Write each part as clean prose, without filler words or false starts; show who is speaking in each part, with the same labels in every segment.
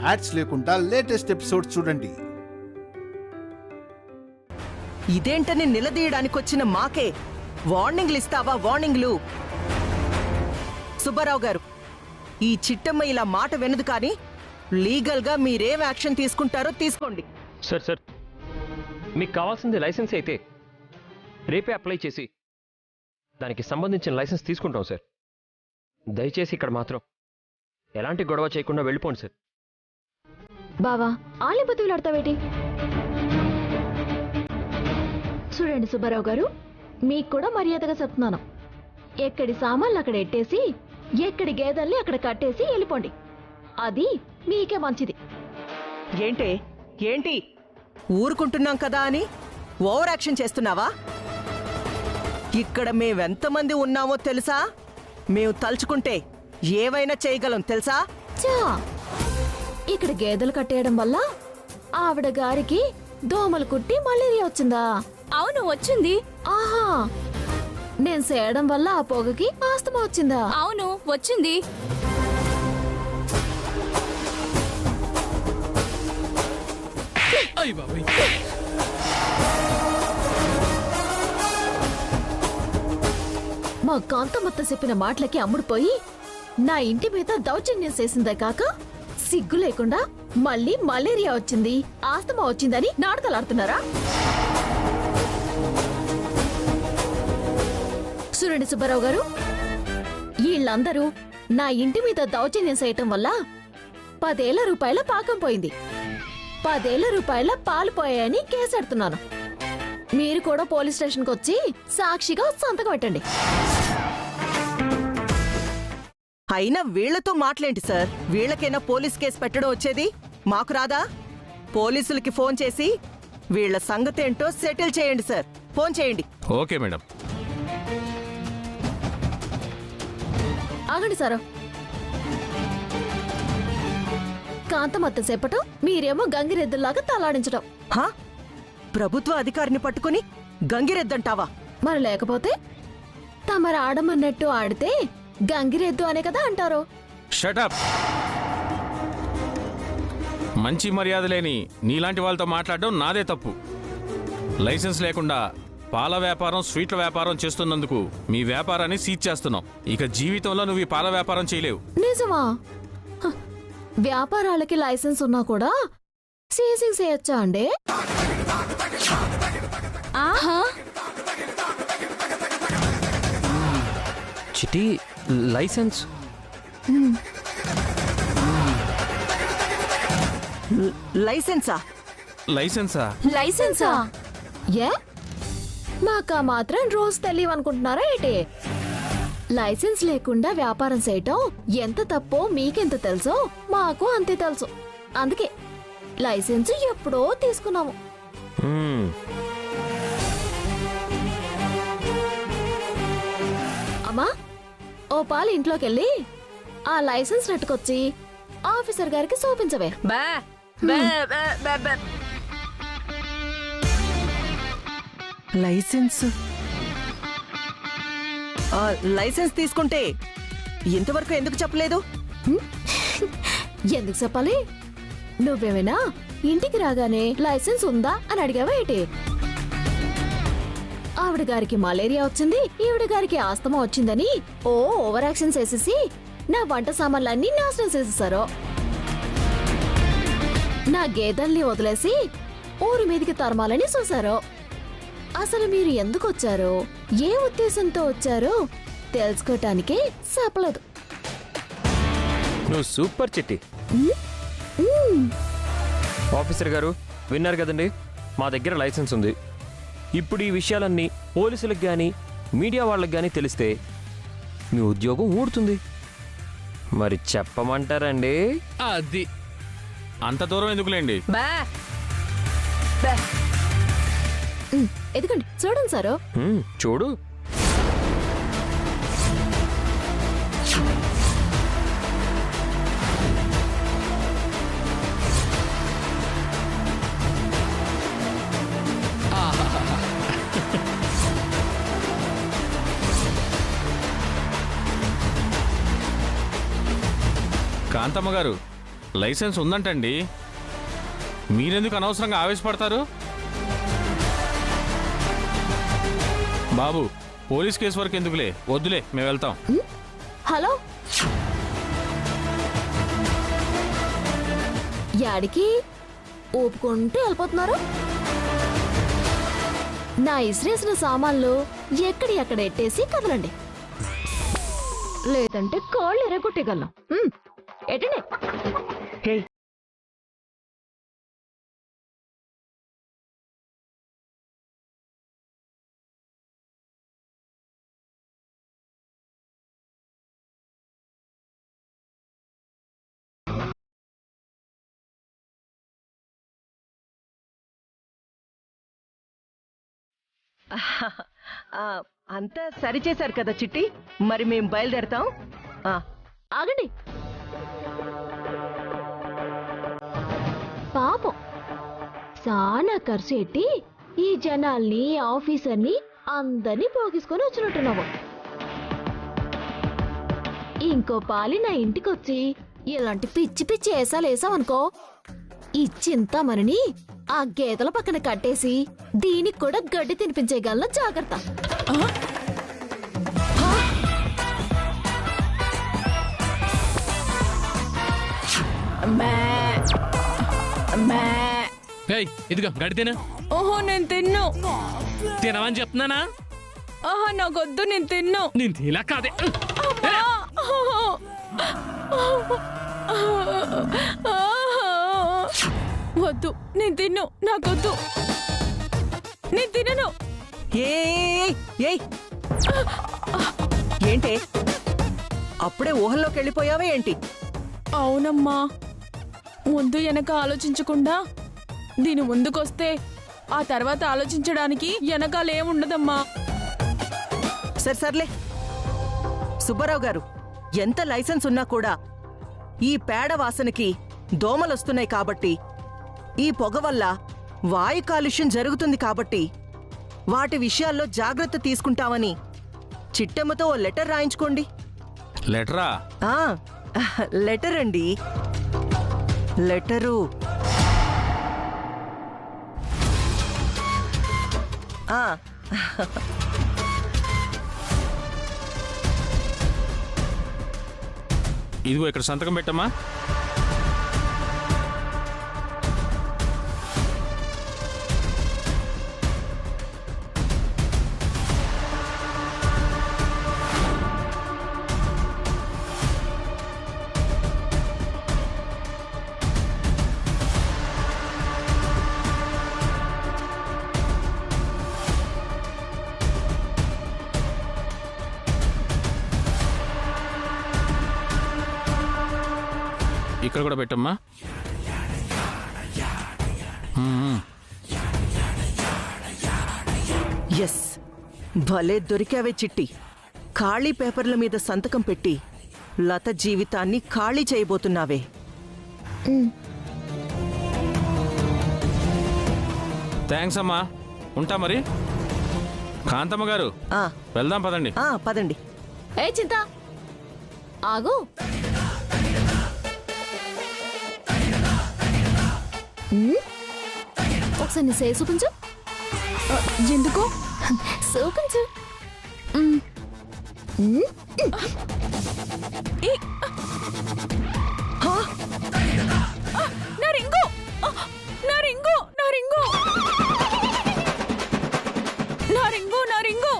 Speaker 1: Ads లేకుండా latest episodes చూడండి.
Speaker 2: ఇదేంటని నిలదీయడానికి వచ్చిన మాకే వార్నింగ్లు ఇస్తావా? వార్నింగ్లు? సుబ్బారావు గారు, ఈ చిట్టమ్మ ఇలా మాట వినదు, కానీ లీగల్గా మీరేం యాక్షన్ తీసుకుంటారో తీసుకోండి.
Speaker 3: సార్ మీకు కావాల్సింది లైసెన్స్ అయితే రేపే అప్లై చేసి దానికి సంబంధించిన లైసెన్స్ తీసుకుంటాం సార్. దయచేసి ఇక్కడ మాత్రం ఎలాంటి గొడవ చేయకుండా వెళ్ళిపోండి సార్.
Speaker 4: బావా ఆలే బతుకులాడతావేటి? చూడండి సుబ్బారావు గారు, మీకు కూడా మర్యాదగా చెప్తున్నాను. ఎక్కడి సామాన్లు అక్కడ ఎట్టేసి ఎక్కడి గేదెల్ని అక్కడ కట్టేసి వెళ్ళిపోండి. అది మీకే మంచిది.
Speaker 2: ఏంటి ఊరుకుంటున్నాం కదా అని ఓవర్ యాక్షన్ చేస్తున్నావా? ఇక్కడ మేమెంతమంది ఉన్నామో తెలుసా? మేము తలుచుకుంటే ఏవైనా చేయగలం తెలుసా?
Speaker 4: ఇక్కడ గేదెలు కట్టేయడం వల్ల ఆవిడ గారికి దోమలు కుట్టి మలేరియా వచ్చిందా?
Speaker 5: అవును, వచ్చింది.
Speaker 4: ఆహా, నేను చేయడం వల్ల ఆ పొగకి ఆస్తమా వచ్చిందా?
Speaker 5: అవును, వచ్చింది.
Speaker 4: మా కాంతమ్మత్త చెప్పిన మాటలకి అమ్ముడుపోయి నా ఇంటి మీద దౌర్జన్యం చేసిందే కాక సిగ్గు లేకుండా మళ్ళీ మలేరియా వచ్చింది, ఆస్తమా వచ్చిందని నాటకాలాడుతున్నారా? చూడండి సుబ్బారావు గారు, వీళ్ళందరూ నా ఇంటి మీద దౌర్జన్యం చేయటం వల్ల 10,000 రూపాయల పాకం పోయింది, 10,000 రూపాయల పాలు పోయాయని కేసెడుతున్నాను. మీరు కూడా పోలీస్ స్టేషన్కి వచ్చి సాక్షిగా సంతకం పెట్టండి.
Speaker 2: అయినా వీళ్లతో మాట్లాంటి సార్? వీళ్లకైనా పోలీస్ కేసు పెట్టడం వచ్చేది? మాకు రాదా? పోలీసులకి ఫోన్ చేసి వీళ్ల సంగతేంటో సెటిల్ చేయండి సార్. ఫోన్ చేయండి.
Speaker 6: Okay madam.
Speaker 4: ఆగండి సారు. కాంతమత్త చెప్పటం, మీరేమో గంగిరెద్దుల్లాగా తలాడించడం.
Speaker 2: హా? ప్రభుత్వ అధికారిని పట్టుకుని గంగిరెద్దంటావా?
Speaker 4: మరి లేకపోతే తమరు ఆడమన్నట్టు ఆడితే గంగిరెద్దు అనే కదా అంటారు.
Speaker 6: షటప్. మంచి మర్యాద లేని నీలాంటి వాళ్ళతో మాట్లాడడం నాదే తప్పు. లైసెన్స్ లేకుండా పాల వ్యాపారం, స్వీట్ల వ్యాపారం చేస్తున్నందుకు మీ వ్యాపారాన్ని సీజ్ చేస్తున్నాం. ఇక జీవితంలో నువ్వు ఈ పాల వ్యాపారం చేయలేవు.
Speaker 4: నిజమా? వ్యాపారాలకి లైసెన్స్ ఉన్నా కూడా సీజింగ్ చేయొచ్చా అండి?
Speaker 3: చిటి లైసెన్స్?
Speaker 2: లైసెన్సా?
Speaker 4: లైసెన్సా? ఏ మాకా మాత్రం రోజు తెలియవనుకుంటున్నారా ఏంటి? లైసెన్స్ లేకుండా వ్యాపారం చేయటం ఎంత తప్పో మీకెంత తెలుసో మాకు అంతే తెలుసు. అందుకే లైసెన్స్ ఎప్పుడో తీసుకున్నాము. అమ్మా, ఓ పాలు ఇంట్లోకెళ్ళి ఆ లైసెన్స్ నెట్టుకొచ్చి ఆఫీసర్ గారికి చూపించవే.
Speaker 2: లైసెన్స్? లైసెన్స్ తీసుకుంటే ఇంతవరకు ఎందుకు చెప్పలేదు?
Speaker 4: ఎందుకు చెప్పాలి? నువ్వేమైనా ఇంటికి రాగానే లైసెన్స్ ఉందా అని అడిగావా ఏంటి? ఆవిడ గారికి మలేరియా వచ్చింది, ఈవిడ గారికి ఆస్తమా వచ్చిందని ఓవర్ యాక్షన్ చేసేసి నా వంట సామాన్లన్నీ నాశనం చేసేసారు. నా గేదెల్ని వదిలేసి ఊరి మీదికి తరమాలని చూశారు. అసలు మీరు ఎందుకు వచ్చారో, ఏ ఉద్దేశంతో వచ్చారో తెలుసుకోటానికి చెప్పలేదు.
Speaker 3: నువ్వు సూపర్ చిట్టి. ఆఫీసర్ గారు విన్నారు కదండి, మా దగ్గర లైసెన్స్ ఉంది. ఇప్పుడు ఈ విషయాలన్నీ పోలీసులకు కానీ మీడియా వాళ్ళకి కానీ తెలిస్తే మీ ఉద్యోగం ఊడుతుంది. మరి చెప్పమంటారండి?
Speaker 6: అది అంత దూరం ఎందుకులేండి.
Speaker 4: ఎదుగండి, చూడండి సారు.
Speaker 3: చూడు.
Speaker 6: కాంతమ్మ గారు, లైసెన్స్ ఉందంటండి. మీరెందుకు అనవసరంగా ఆవేశపడతారు? బాబు, పోలీస్ కేసు వరకు ఎందుకులే, వద్దులే, మేము వెళ్తాం.
Speaker 4: హలో, యాడికి ఊపుకుంటూ వెళ్ళిపోతున్నారు? నా ఇసిరేసిన సామాన్లు ఎక్కడ ఎట్టేసి కదలండి, లేదంటే కాళ్ళు ఎరగొట్టేగలం. ఎటండి.
Speaker 2: హే అంతా సరిచేశారు కదా చిట్టి, మరి మేం బయలుదేరతాం.
Speaker 4: ఆగండి. పాపం చాలా ఖర్చు ఎట్టి ఈ జనాల్ని, ఆఫీసర్ని అందరినీ పోగేసుకొని వచ్చినట్టున్నావు. ఇంకో పాలి నా ఇంటికొచ్చి ఇలాంటి పిచ్చి పిచ్చి వేసాలేసావనుకో, ఈ చింతామణిని ఆ గేదెల పక్కన కట్టేసి దీనికి కూడా గడ్డి తినిపించేయగలన. జాగ్రత్త.
Speaker 7: ఇదిగో గడి తిన.
Speaker 5: ఓహో, నేను తిన్ను.
Speaker 7: తినవని చెప్తున్నానా?
Speaker 5: ఆహా, నాకొద్దు, నేను తిన్ను.
Speaker 7: నేను తిలా కాదే.
Speaker 5: వద్దు, నేను తిన్ను, నాకొద్దు, నేను తినను.
Speaker 2: ఏంటే అప్పుడే ఊహల్లోకి వెళ్ళిపోయావా ఏంటి?
Speaker 5: అవునమ్మా, ముందు వెనక ఆలోచించకుండా దీని ముందుకొస్తే ఆ తర్వాత ఆలోచించడానికి వెనకాలేముండదమ్మా.
Speaker 2: సర్లే సుబ్బారావు గారు, ఎంత లైసెన్స్ ఉన్నా కూడా ఈ పేడ వాసనకి దోమలొస్తున్నాయి కాబట్టి, ఈ పొగ వల్ల వాయు కాలుష్యం జరుగుతుంది కాబట్టి వాటి విషయాల్లో జాగ్రత్త తీసుకుంటామని చిట్టమ్మతో ఓ లెటర్ రాయించుకోండి.
Speaker 6: లెటరా?
Speaker 2: లెటర్ అండి, లెటరు.
Speaker 6: ఇదిగో ఇక్కడ సంతకం పెట్టమ్మా. ఇక్కడ కూడా పెట్టమ్మా.
Speaker 2: ఎస్, భలే దొరికావే చిట్టి. ఖాళీ పేపర్ల మీద సంతకం పెట్టి లత జీవితాన్ని ఖాళీ చేయబోతున్నావే.
Speaker 6: థ్యాంక్స్ అమ్మా, ఉంటా మరి. కాంతమ్మ గారు, వెళ్దాం పదండి.
Speaker 2: పదండి.
Speaker 4: ఏ చింత, ఆగు. ఒకసారి నీ సే చూపించు.
Speaker 5: ఎందుకు?
Speaker 4: చూపించు.
Speaker 5: నా రింగు, నా రింగు, నా రింగు, నా రింగు, నా రింగు,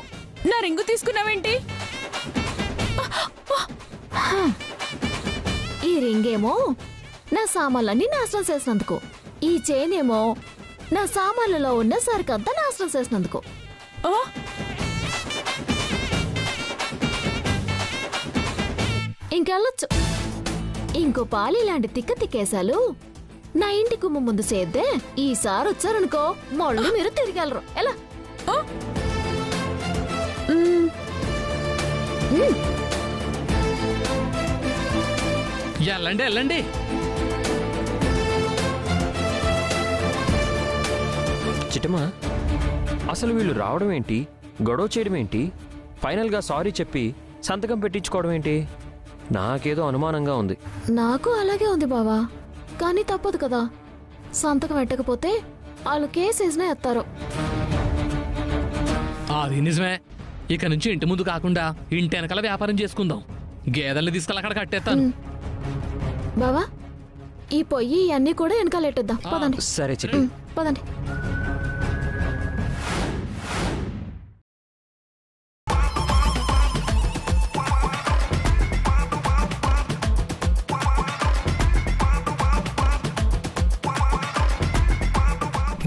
Speaker 5: నా రింగు తీసుకున్నావేంటి?
Speaker 4: ఈ రింగేమో నా సామాన్లన్నీ నాశనం చేసినందుకు, ఈ చైనేమో నా సామాన్లలో ఉన్న సరికంతా నాశనం చేసినందుకు. ఇంకెళ్ళొచ్చు. ఇంకో పాలు ఇలాంటి తిక్క తిక్కేశాలు నా ఇంటి గుమ్మ ముందు చేద్దే ఈసారి వచ్చారనుకో మళ్ళీ మీరు తిరిగెళ్ళరు. ఎలా?
Speaker 7: వెళ్ళండి వెళ్ళండి.
Speaker 3: చిట్టమ్మా, అసలు వీళ్ళు రావడం ఏంటి, గొడవ చేయడం ఏంటి, ఫైనల్గా సారీ చెప్పి సంతకం పెట్టించుకోవడం ఏంటి? నాకేదో అనుమానంగా ఉంది.
Speaker 4: నాకు అలాగే ఉంది బావా, కానీ తప్పదు కదా. సంతకం పెట్టకపోతే వాళ్ళు కేసేసినా ఎత్తారు.
Speaker 7: అది నిజమే. ఇక నుంచి ఇంటి ముందు కాకుండా ఇంటి వెనకాల వ్యాపారం చేసుకుందాం. గేదెల్ని తీసుకెళ్ళి అక్కడ కట్టేస్తాను.
Speaker 4: బావా, ఈ పొయ్యి ఇవన్నీ కూడా వెనకాలెట్టేద్దాం. పదండి.
Speaker 3: సరే చిట్టి.
Speaker 4: పదండి.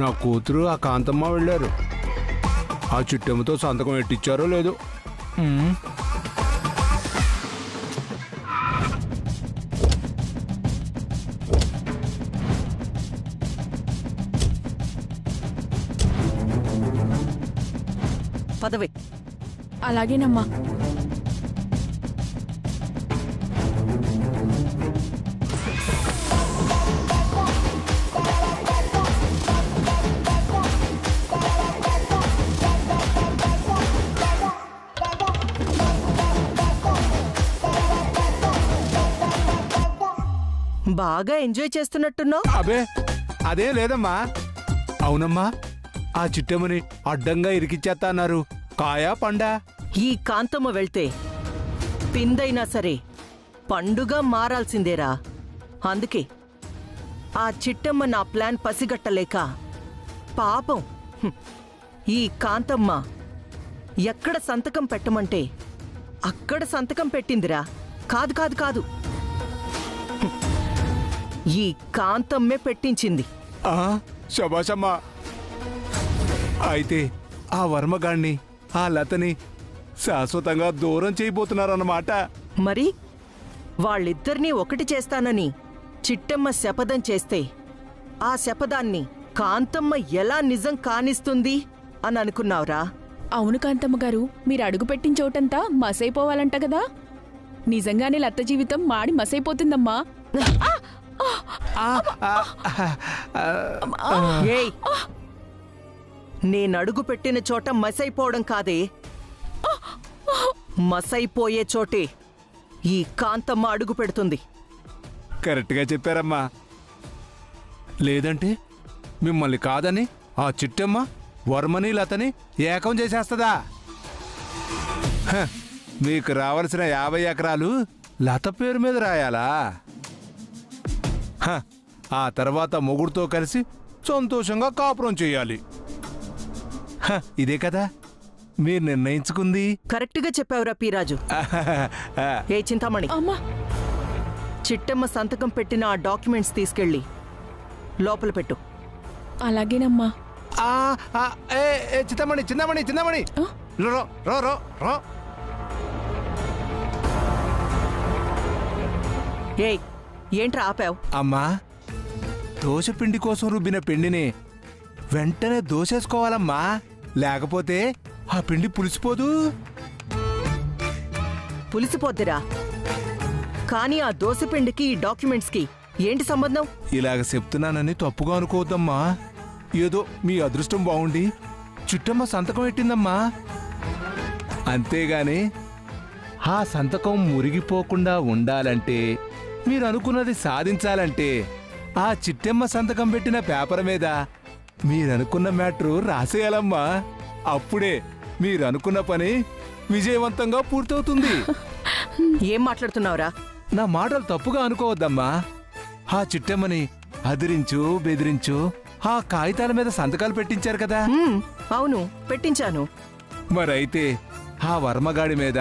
Speaker 8: నా కూతురు ఆ కాంతమ్మ వెళ్ళారు. ఆ చిట్టెమ్మతో సంతకం ఎట్టిచ్చారో లేదో.
Speaker 2: పదవి.
Speaker 5: అలాగేనమ్మా.
Speaker 2: బాగా ఎంజాయ్ చేస్తున్నట్టున్నావు.
Speaker 8: అబే అదేం లేదమ్మా. అవునమ్మా, ఆ చిట్టెమ్మని అడ్డంగా ఇరికిచ్చేస్తా అన్నారు. కాయా పండా?
Speaker 2: ఈ కాంతమ్మ వెళ్తే పిందైనా సరే పండుగ మారాల్సిందేరా. అందుకే ఆ చిట్టమ్మ నా ప్లాన్ పసిగట్టలేక పాపం ఈ కాంతమ్మ ఎక్కడ సంతకం పెట్టమంటే అక్కడ సంతకం పెట్టిందిరా. కాదు కాదు కాదు, ఈ కాంతమ్మే పెట్టించింది.
Speaker 8: శబాషమ్మా. అయితే ఆ వర్మగాణ్ణి ఆ లతని శాశ్వతంగా దూరం చేయబోతున్నారన్నమాట.
Speaker 2: మరి వాళ్ళిద్దరినీ ఒకటి చేస్తానని చిట్టమ్మ శపథం చేస్తే ఆ శపథాన్ని కాంతమ్మ ఎలా నిజం కానిస్తుంది అని అనుకున్నావురా?
Speaker 5: అవును కాంతమ్మ గారు, మీరు అడుగు పెట్టిన చోటంతా మసైపోవాలంట కదా. నిజంగానే లత్త జీవితం మాడి మసైపోతుందమ్మా.
Speaker 2: ఏయ్, నేనడుగు పెట్టిన చోట మసైపోవడం కాదే, మసైపోయే చోటే ఈ కాంతమ్మ అడుగు పెడుతుంది.
Speaker 8: కరెక్ట్గా చెప్పారమ్మా. లేదంటే మిమ్మల్ని కాదని ఆ చిట్టమ్మ వర్మని లతని ఏకం చేసేస్తుందా? మీకు రావాల్సిన 50 ఎకరాలు లత పేరు మీద రాయాలా? ఆ తర్వాత మొగుడుతో కలిసి సంతోషంగా కాపురం చేయాలి. ఇదే కదా మీరు నిర్ణయించుకుంది.
Speaker 2: కరెక్ట్గా చెప్పావురా పీరాజు. ఏ చింతామణి,
Speaker 5: అమ్మా,
Speaker 2: చిట్టమ్మ సంతకం పెట్టిన ఆ డాక్యుమెంట్స్ తీసుకెళ్ళి లోపల పెట్టు.
Speaker 5: అలాగేనమ్మా.
Speaker 8: చింతామణి చింతామణి చింతామణి రో రో రో రో.
Speaker 2: ఏయ్, ఏంట్రా ఆపావు?
Speaker 8: అమ్మా, దోశపిండి కోసం రుబ్బిన పిండిని వెంటనే దోసేసుకోవాలమ్మా, లేకపోతే ఆ పిండి పులిసిపోదు.
Speaker 2: పులిసిపోద్దిరా, కానీ ఆ దోసపిండికి ఈ డాక్యుమెంట్స్కి ఏంటి సంబంధం?
Speaker 8: ఇలాగ చెప్తున్నానని తప్పుగా అనుకోవద్దమ్మా. ఏదో మీ అదృష్టం బాగుండి చిట్టమ్మ సంతకం పెట్టిందమ్మా, అంతేగాని ఆ సంతకం మురిగిపోకుండా ఉండాలంటే, మీరు అనుకున్నది సాధించాలంటే ఆ చిట్టమ్మ సంతకం పెట్టిన పేపర్ మీద మీరనుకున్న మ్యాటర్ రాసేయాలమ్మా. అప్పుడే మీరనుకున్న పని విజయవంతంగా పూర్తవుతుంది.
Speaker 2: ఏం మాట్లాడుతున్నావురా?
Speaker 8: నా మాటలు తప్పుగా అనుకోవద్దమ్మా. ఆ చిట్టమ్మని అదిరించు బెదిరించు ఆ కాగితాల మీద సంతకాలు పెట్టించారు కదా.
Speaker 2: అవును, పెట్టించాను.
Speaker 8: మరైతే ఆ వర్మగాడి మీద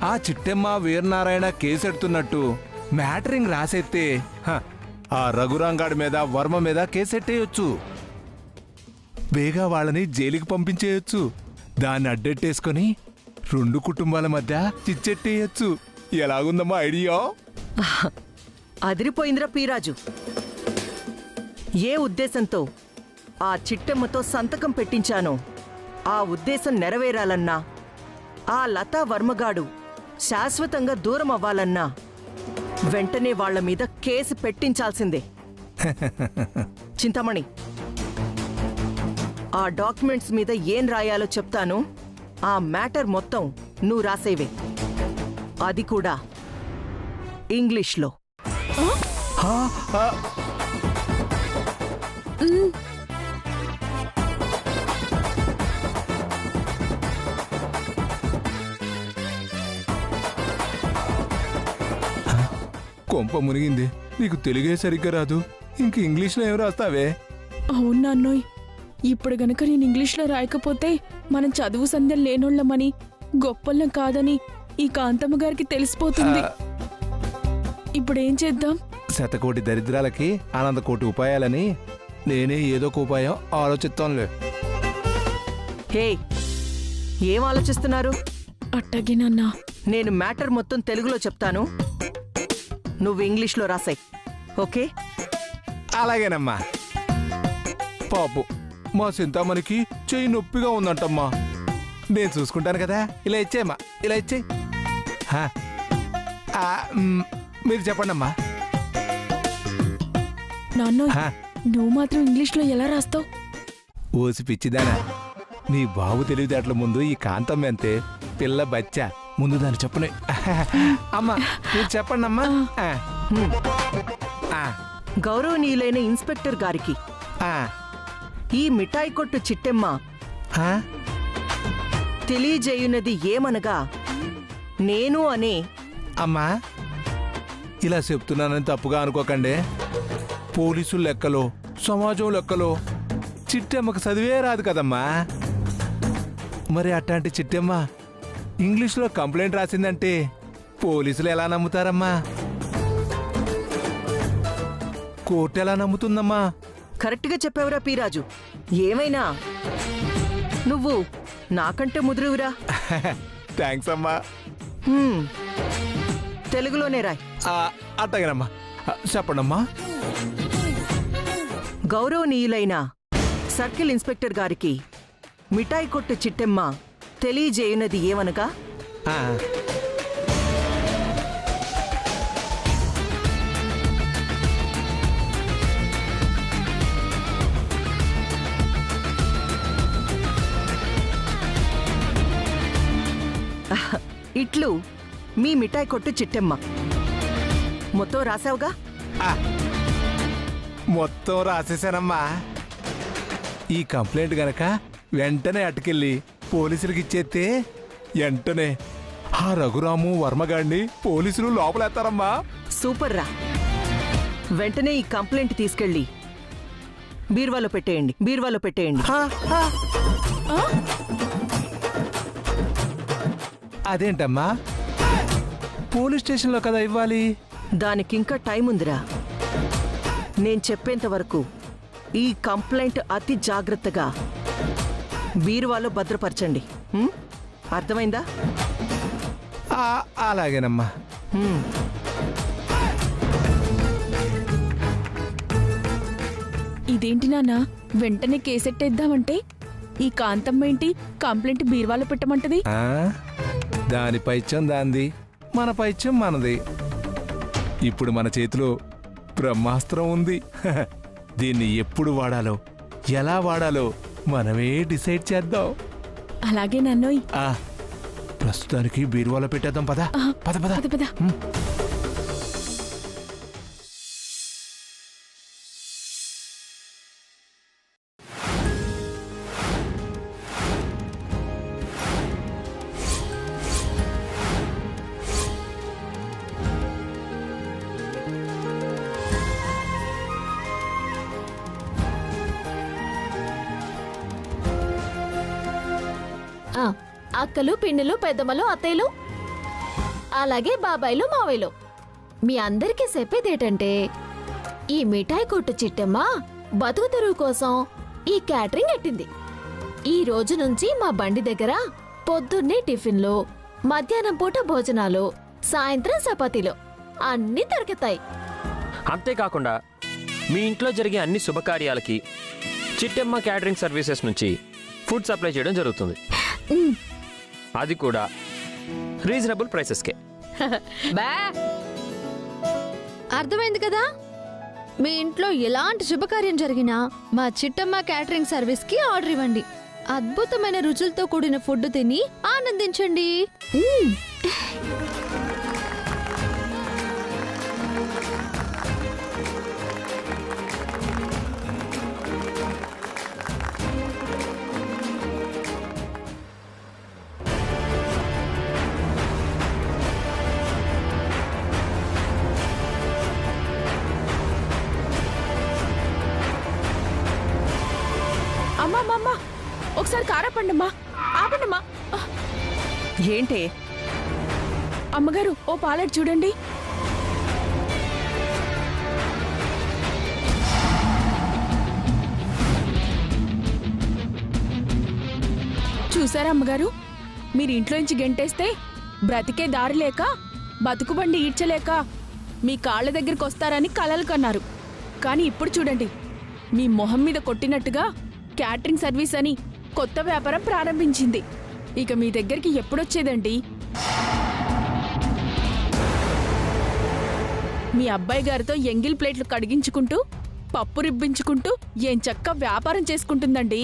Speaker 8: ఆ చిట్టమ్మ వీరనారాయణ కేసెడుతున్నట్టు మ్యాటరింగ్ రాసేస్తే ఆ రఘురాంగాడి మీద వర్మ మీద కేసెట్టేయొచ్చు. బేగా వాళ్ళని జైలుకి పంపించేయొచ్చు. దాన్ని అడ్డెట్టేసుకొని 2 కుటుంబాల మధ్య చిచ్చెట్టేయొచ్చు. ఎలాగుందమ్మా ఐడియా?
Speaker 2: అదిరిపోయిందిరా పీరాజు. ఏ ఉద్దేశంతో ఆ చిట్టమ్మతో సంతకం పెట్టించానో ఆ ఉద్దేశం నెరవేరాలన్నా, ఆ లతా వర్మగాడు శాశ్వతంగా దూరం అవ్వాలన్నా వెంటనే వాళ్ల మీద కేసు పెట్టించాల్సిందే. చింతామణి, ఆ డాక్యుమెంట్స్ మీద ఏం రాయాలో చెప్తాను. ఆ మ్యాటర్ మొత్తం నువ్వు రాసేవే. అది కూడా ఇంగ్లీష్లో.
Speaker 8: హా, ఆ, కొంప మునిగింది. నీకు తెలుగే సరిగ్గా రాదు, ఇంక ఇంగ్లీష్లో ఏం రాస్తావే?
Speaker 5: అవును నాన్నోయ్, ఇప్పుడు గనక నేను ఇంగ్లీష్లో రాయకపోతే మనం చదువు సంధ్యలు లేనోళ్ళమని, గొప్పలం కాదని ఈ కాంతమ్మ గారికి తెలిసిపోతుంది. ఇప్పుడేం చేద్దాం?
Speaker 8: శతకోటి దరిద్రాలకి ఆనందకోటి ఉపాయాలని నేనే ఏదో ఒక ఉపాయం ఆలోచిస్తానులే.
Speaker 2: హే, ఏం ఆలోచిస్తున్నారు?
Speaker 5: అట్టగే నాన్నా.
Speaker 2: నేను మ్యాటర్ మొత్తం తెలుగులో చెప్తాను, నువ్వు ఇంగ్లీష్లో రాసాయి. ఓకే?
Speaker 8: అలాగేనమ్మా. పాపం మా చింతామణికి చెయ్యి నొప్పిగా ఉందంటమ్మా. నేను చూసుకుంటాను కదా, ఇలా ఇచ్చేయమ్మా, ఇలా ఇచ్చేయి. మీరు చెప్పండి అమ్మా.
Speaker 5: నాన్నోయ్, నువ్వు మాత్రం ఇంగ్లీష్లో ఎలా రాస్తావు?
Speaker 8: ఓసి పిచ్చిదానా, నీ బాబు తెలివితేటల ముందు ఈ కాంతమ్మ అంతే పిల్ల బచ్చా. ముందు దాన్ని చెప్పను. అమ్మా మీరు చెప్పండి అమ్మా.
Speaker 2: గౌరవనీయులైన ఇన్స్పెక్టర్ గారికి ఈ మిఠాయి కొట్టు చిట్టెమ్మ తెలియజేయున్నది ఏమనగా, నేను అనే.
Speaker 8: అమ్మా ఇలా చెప్తున్నానని తప్పుగా అనుకోకండి. పోలీసుల లెక్కలో, సమాజం లెక్కలో చిట్టెమ్మకు చదివే రాదు కదమ్మా. మరి అట్లాంటి చిట్టెమ్మ ఇంగ్లీష్లో కంప్లైంట్ రాసిందంటే పోలీసులు ఎలా నమ్ముతారమ్మా? కోర్టు ఎలా నమ్ముతుందమ్మా?
Speaker 2: కరెక్ట్గా చెప్పావురా పీరాజు. ఏమైనా నువ్వు నాకంటే ముదురువురా.
Speaker 8: థ్యాంక్స్ అమ్మా.
Speaker 2: తెలుగులోనే రాయ్.
Speaker 8: అట్టగనమ్మా. చెప్పండమ్మా.
Speaker 2: గౌరవనీయులైన సర్కిల్ ఇన్స్పెక్టర్ గారికి మిఠాయి కొట్టు చిట్టెమ్మ తెలియజేయున్నది ఏమనగా, ఇట్లు మీ మిఠాయి కొట్టు చిట్టెమ్మ. మొత్తం రాసావుగా?
Speaker 8: మొత్తం రాసేశానమ్మా. ఈ కంప్లైంట్ గనక వెంటనే అటుకెళ్ళి పోలీసులకి ఇచ్చేస్తే వెంటనే ఆ రఘురాము వర్మగాడిని పోలీసులు లోపలేస్తారమ్మా.
Speaker 2: సూపర్ రా. వెంటనే ఈ కంప్లైంట్ తీసుకెళ్ళి బీర్వాలో పెట్టేయండి, బీర్వాలో పెట్టేయండి.
Speaker 8: అదేంటమ్మా, పోలీస్ స్టేషన్లో కదా ఇవ్వాలి.
Speaker 2: దానికింకా టైం ఉందిరా. నేను చెప్పేంత వరకు ఈ కంప్లైంట్ అతి జాగ్రత్తగా బీరువాలో భద్రపరచండి. అర్థమైందా?
Speaker 8: అలాగేనమ్మా.
Speaker 5: ఇదేంటి నాన్న, వెంటనే కేసెట్టేద్దామంటే ఈ కాంతమ్మ ఏంటి కంప్లైంట్ బీర్వాలో పెట్టమంటది?
Speaker 8: దాని పైత్యం దాంది, మన పైత్యం మనది. ఇప్పుడు మన చేతిలో బ్రహ్మాస్త్రం ఉంది. దీన్ని ఎప్పుడు వాడాలో, ఎలా వాడాలో మనమే డిసైడ్ చేద్దాం.
Speaker 5: అలాగే నన్నోయ్.
Speaker 8: ప్రస్తుతానికి బీరువాలో పెట్టేద్దాం. పద పద పద
Speaker 5: పద పద.
Speaker 4: అక్కలు, పిన్నులు, పెద్దమ్మలు, అత్తయ్యలు, అలాగే బాబాయిలు, మావయ్యలు, మీ అందరికీ చెప్పేదేటంటే, ఈ మిఠాయి కొట్టు చిట్టమ్మ బతుకు తెరువు కోసం ఈ క్యాటరింగ్ ఎట్టింది. ఈ రోజు నుంచి మా బండి దగ్గర పొద్దున్నే టిఫిన్లు, మధ్యాహ్నం పూట భోజనాలు, సాయంత్రం చపాతీలు అన్నీ దొరుకుతాయి.
Speaker 3: అంతేకాకుండా మీ ఇంట్లో జరిగే అన్ని శుభకార్యాలకి చిట్టమ్మ క్యాటరింగ్ సర్వీసెస్ నుంచి ఫుడ్ సప్లై చేయడం జరుగుతుంది. అది కూడా రీజనబుల్ ప్రైసెస్కే.
Speaker 9: అర్థమైంది కదా? మీ ఇంట్లో ఎలాంటి శుభకార్యం జరిగినా మా చిట్టమ్మ క్యాటరింగ్ సర్వీస్ కి ఆర్డర్ ఇవ్వండి. అద్భుతమైన రుచులతో కూడిన ఫుడ్ తిని ఆనందించండి.
Speaker 5: అమ్మా అమ్మా అమ్మా ఒకసారి కారాపండమ్మా, ఆపండమ్మా.
Speaker 2: ఏంటి?
Speaker 5: అమ్మగారు ఓ పాలెట్ చూడండి. చూసారా అమ్మగారు, మీరు ఇంట్లోంచి గెంటేస్తే బ్రతికే దారి లేక బతుకుబండి ఈడ్చలేక మీ కాళ్ళ దగ్గరికి వస్తారని కలలు కన్నారు. కానీ ఇప్పుడు చూడండి, మీ మొహం మీద కొట్టినట్టుగా క్యాటరింగ్ సర్వీస్ అని కొత్త వ్యాపారం ప్రారంభించింది. ఇక మీ దగ్గరికి ఎప్పుడొచ్చేదండి? మీ అబ్బాయి గారితో ఎంగిల్ ప్లేట్లు కడిగించుకుంటూ పప్పు రిబ్బించుకుంటూ ఏం చక్క వ్యాపారం చేసుకుంటుందండి.